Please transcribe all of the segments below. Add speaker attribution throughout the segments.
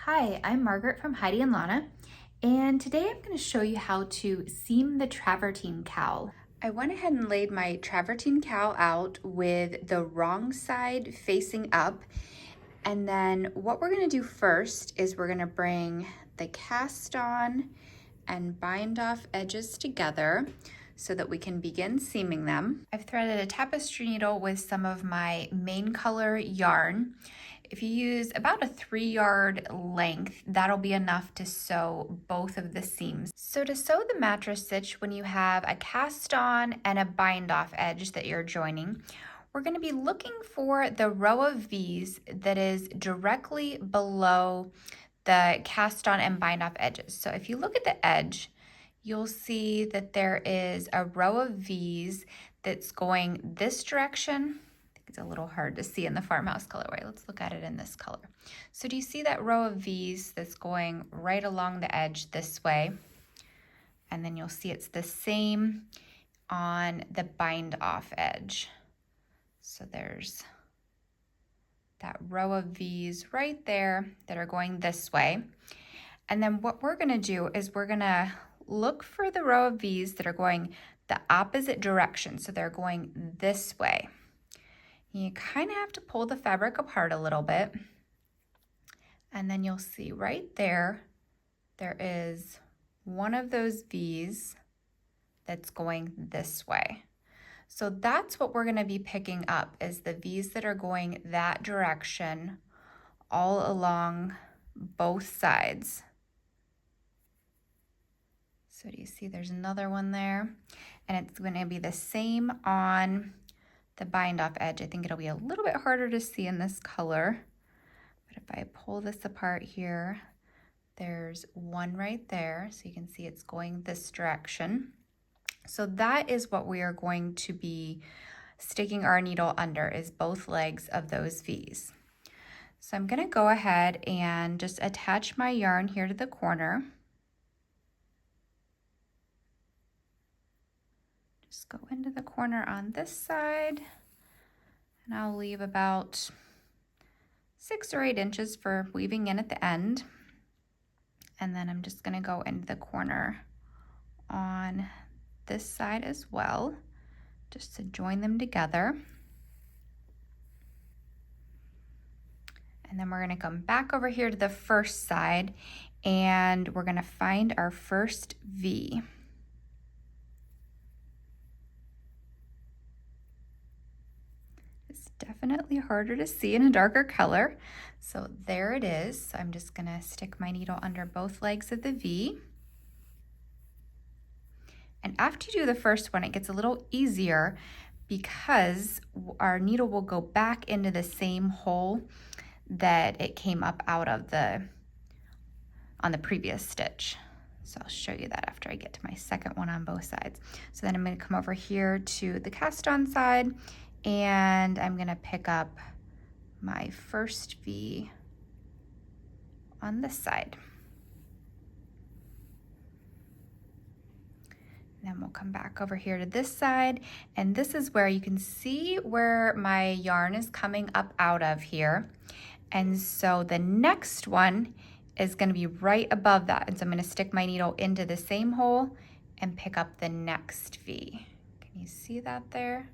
Speaker 1: Hi, I'm Margaret from Heidi and Lana, and today I'm going to show you how to seam the travertine cowl. I went ahead and laid my travertine cowl out with the wrong side facing up, and then what we're going to do first is we're going to bring the cast on and bind off edges together so that we can begin seaming them. I've threaded a tapestry needle with some of my main color yarn. If you use about a 3-yard length, that'll be enough to sew both of the seams. So to sew the mattress stitch, when you have a cast on and a bind off edge that you're joining, we're going to be looking for the row of V's that is directly below the cast on and bind off edges. So if you look at the edge, you'll see that there is a row of V's that's going this direction. It's a little hard to see in the farmhouse colorway. Let's look at it in this color. So do you see that row of V's that's going right along the edge this way? And then you'll see it's the same on the bind off edge. So there's that row of V's right there that are going this way. And then what we're gonna do is we're gonna look for the row of V's that are going the opposite direction. So they're going this way. You kind of have to pull the fabric apart a little bit. And then you'll see right there, there is one of those V's that's going this way. So that's what we're going to be picking up, is the V's that are going that direction all along both sides. So do you see there's another one there? And it's going to be the same on the bind off edge. I think it'll be a little bit harder to see in this color, but if I pull this apart here, there's one right there. So you can see it's going this direction. So that is what we are going to be sticking our needle under, is both legs of those V's. So I'm going to go ahead and just attach my yarn here to the corner. Just go into the corner on this side, and I'll leave about 6 or 8 inches for weaving in at the end. And then I'm just going to go into the corner on this side as well, just to join them together. And then we're going to come back over here to the first side, and we're going to find our first V. It's definitely harder to see in a darker color. So there it is. I'm just going to stick my needle under both legs of the V. And after you do the first one, it gets a little easier because our needle will go back into the same hole that it came up out of on the previous stitch. So I'll show you that after I get to my second one on both sides. So then I'm going to come over here to the cast on side, and I'm going to pick up my first V on this side. And then we'll come back over here to this side, and this is where you can see where my yarn is coming up out of here. And so the next one is going to be right above that. And so I'm going to stick my needle into the same hole and pick up the next V. Can you see that there?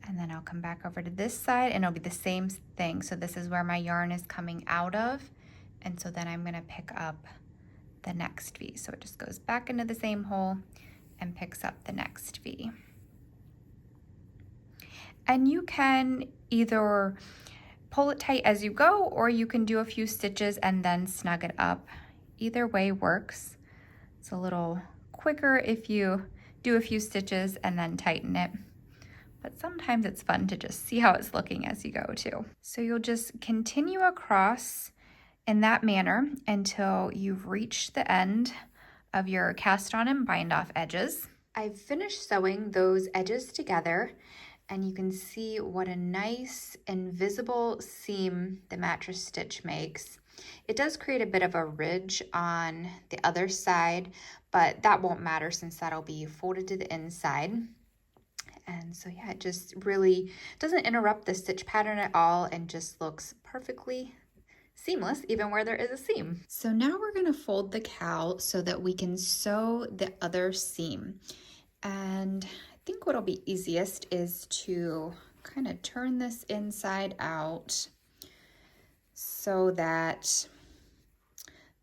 Speaker 1: And then I'll come back over to this side, and it'll be the same thing. So this is where my yarn is coming out of. And so then I'm going to pick up the next V. So it just goes back into the same hole and picks up the next V. And you can either pull it tight as you go, or you can do a few stitches and then snug it up. Either way works. It's a little quicker if you do a few stitches and then tighten it. But sometimes it's fun to just see how it's looking as you go too. So you'll just continue across in that manner until you've reached the end of your cast on and bind off edges. I've finished sewing those edges together, and you can see what a nice invisible seam the mattress stitch makes. It does create a bit of a ridge on the other side, but that won't matter since that'll be folded to the inside. And so yeah, it just really doesn't interrupt the stitch pattern at all and just looks perfectly seamless even where there is a seam. So now we're going to fold the cowl so that we can sew the other seam. And I think what'll be easiest is to kind of turn this inside out so that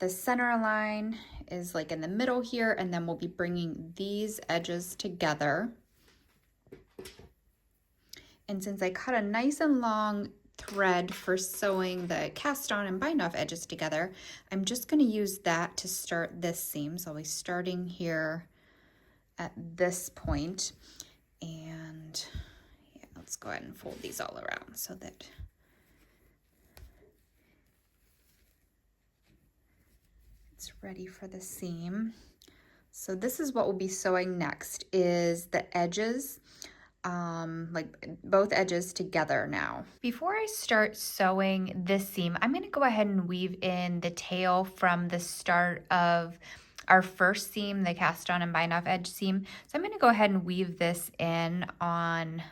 Speaker 1: the center line is like in the middle here, and then we'll be bringing these edges together. And since I cut a nice and long thread for sewing the cast on and bind off edges together, I'm just going to use that to start this seam. So I'll be starting here at this point, and yeah, let's go ahead and fold these all around so that it's ready for the seam. So this is what we'll be sewing next, is the edges, like both edges together now. Before I start sewing this seam, I'm going to go ahead and weave in the tail from the start of our first seam, the cast on and bind off edge seam. So I'm going to go ahead and weave this in on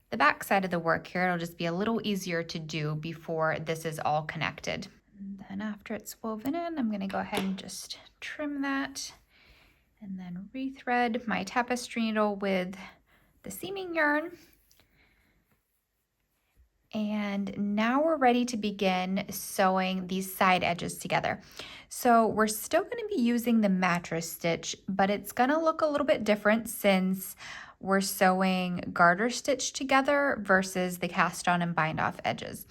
Speaker 1: the back side of the work here. It'll just be a little easier to do before this is all connected. And then after it's woven in, I'm going to go ahead and just trim that and then rethread my tapestry needle with the seaming yarn. And now we're ready to begin sewing these side edges together. So we're still going to be using the mattress stitch, but it's going to look a little bit different since we're sewing garter stitch together versus the cast on and bind off edges.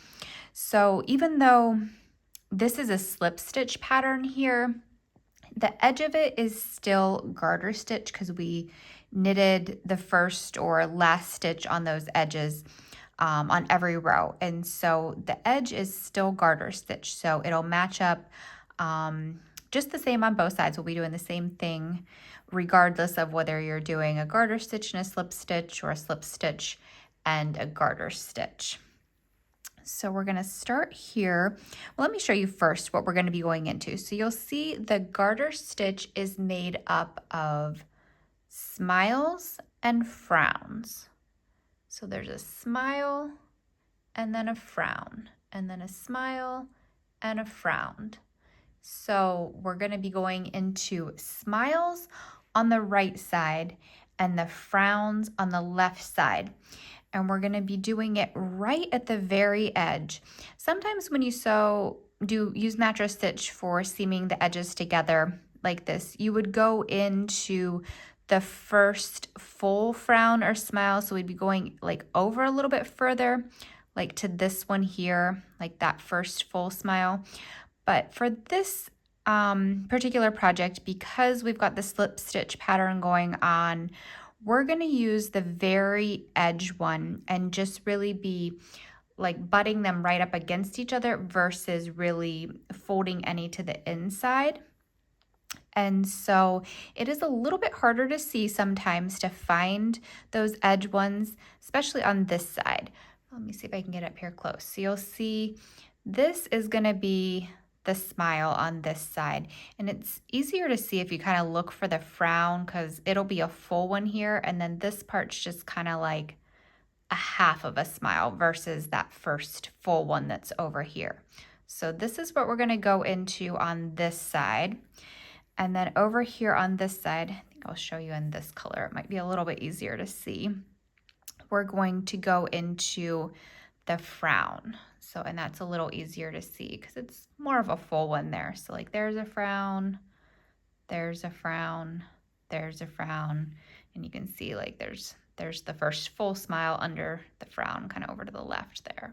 Speaker 1: So even though this is a slip stitch pattern here, the edge of it is still garter stitch because we knitted the first or last stitch on those edges on every row. And so the edge is still garter stitch. So it'll match up just the same on both sides. We'll be doing the same thing regardless of whether you're doing a garter stitch and a slip stitch or a slip stitch and a garter stitch. So we're going to start here. Well, let me show you first what we're going to be going into. So you'll see the garter stitch is made up of smiles and frowns. So there's a smile and then a frown, and then a smile and a frown. So we're going to be going into smiles on the right side and the frowns on the left side. And we're going to be doing it right at the very edge. Sometimes when you use mattress stitch for seaming the edges together like this, you would go into the first full frown or smile. So we'd be going like over a little bit further, like to this one here, like that first full smile. But for this particular project, because we've got the slip stitch pattern going on, we're going to use the very edge one and just really be like butting them right up against each other versus really folding any to the inside. And so it is a little bit harder to see sometimes to find those edge ones, especially on this side. Let me see if I can get up here close. So you'll see this is going to be the smile on this side, and it's easier to see if you kind of look for the frown because it'll be a full one here, and then this part's just kind of like a half of a smile versus that first full one that's over here. So this is what we're going to go into on this side. And then over here on this side, I think I'll show you in this color. It might be a little bit easier to see. We're going to go into the frown. So, and that's a little easier to see because it's more of a full one there. So like there's a frown, there's a frown, there's a frown. And you can see like there's the first full smile under the frown kind of over to the left there.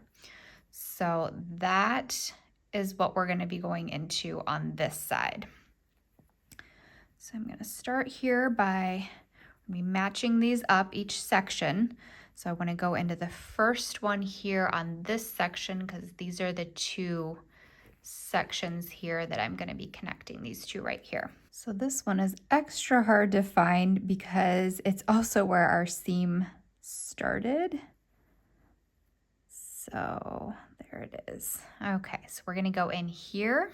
Speaker 1: So that is what we're going to be going into on this side. So I'm going to start here by matching these up each section. So I want to go into the first one here on this section because these are the two sections here that I'm going to be connecting these two right here. So this one is extra hard to find because it's also where our seam started. So There it is. Okay, so we're gonna go in here.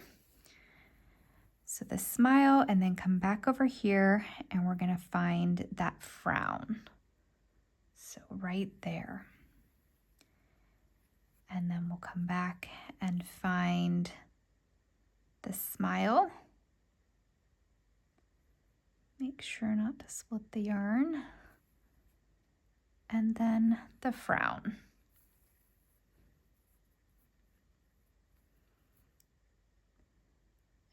Speaker 1: So the smile, and then come back over here, and we're gonna find that frown. So right there. And then we'll come back and find the smile. Make sure not to split the yarn. And then the frown.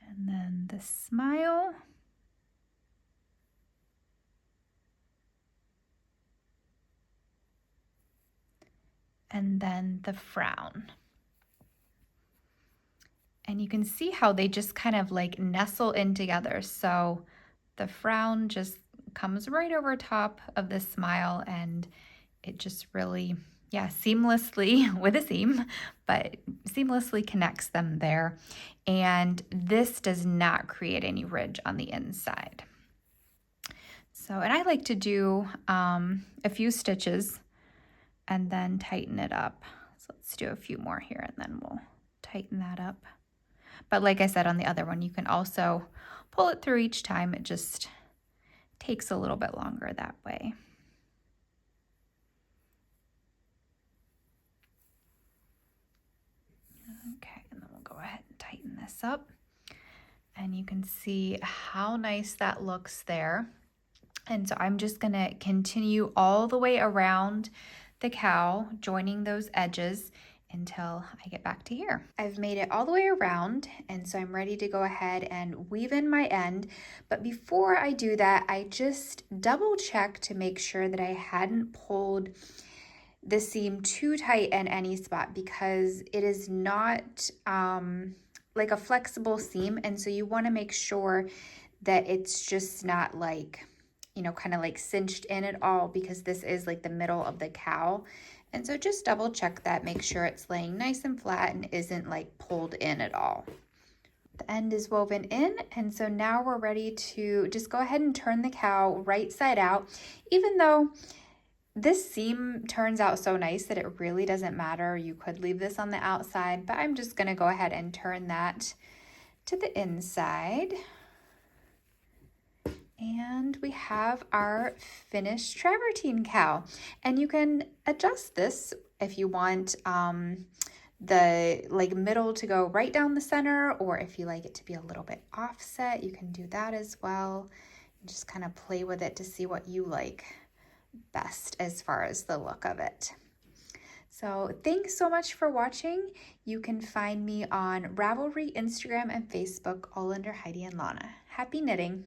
Speaker 1: And then the smile. And then the frown. And you can see how they just kind of like nestle in together. So the frown just comes right over top of the smile, and it just really, yeah, seamlessly with a seam, but seamlessly connects them there. And this does not create any ridge on the inside. So, and I like to do a few stitches and then tighten it up. So let's do a few more here, and then we'll tighten that up. But like I said on the other one, you can also pull it through each time. It just takes a little bit longer that way. Okay, and then we'll go ahead and tighten this up. And you can see how nice that looks there. And so I'm just gonna continue all the way around the cowl, joining those edges until I get back to here. I've made it all the way around, and so I'm ready to go ahead and weave in my end. But before I do that, I just double check to make sure that I hadn't pulled the seam too tight in any spot, because it is not like a flexible seam, and so you want to make sure that it's just not like, you know, kind of like cinched in at all, because this is like the middle of the cowl. And so just double check that, make sure it's laying nice and flat and isn't like pulled in at all. The end is woven in, and so now we're ready to just go ahead and turn the cowl right side out. Even though this seam turns out so nice that it really doesn't matter, you could leave this on the outside, but I'm just gonna go ahead and turn that to the inside. And we have our finished travertine cowl. And you can adjust this if you want the like middle to go right down the center, or if you like it to be a little bit offset, you can do that as well. And just kind of play with it to see what you like best as far as the look of it. So thanks so much for watching. You can find me on Ravelry, Instagram, and Facebook, all under Heidi and Lana. Happy knitting!